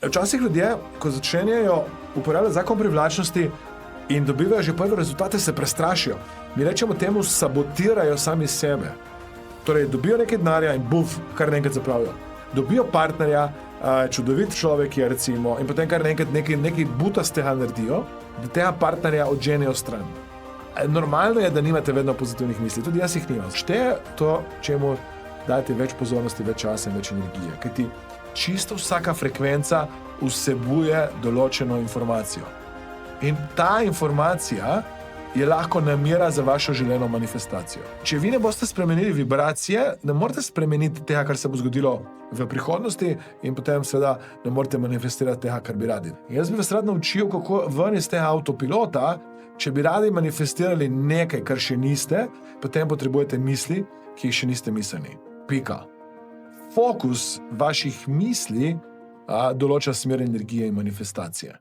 Včasih ljudje, ko začenjajo uporabljati zakon privlačnosti in dobivajo že prve rezultate, se prestrašijo. Mi rečemo temu, sabotirajo sami sebe. Torej, dobijo nekaj denarja in buf, kar naenkrat zapravijo. Dobijo partnerja, čudovit človek je recimo, in potem kar naenkrat nekaj butastega naredijo, da tega partnerja odženejo stran. Normalno je, da nimate vedno pozitivnih misli, tudi jaz jih nimam. Šteje to, čemu dajete več pozornosti, več časa in več energije. Kajti čisto vsaka frekvenca vsebuje določeno informacijo. In ta informacija je lahko namera za vašo želeno manifestacijo. Če vi ne boste spremenili vibracije, ne morete spremeniti tega, kar se bo zgodilo v prihodnosti, in potem seveda ne morete manifestirati tega, kar bi radi. In jaz bi vas rad naučil, kako ven iz tega avtopilota. Če bi radi manifestirali nekaj, kar še niste, potem potrebujete misli, ki jih še niste mislili. Pika. Fokus vaših misli določa smer energije in manifestacije.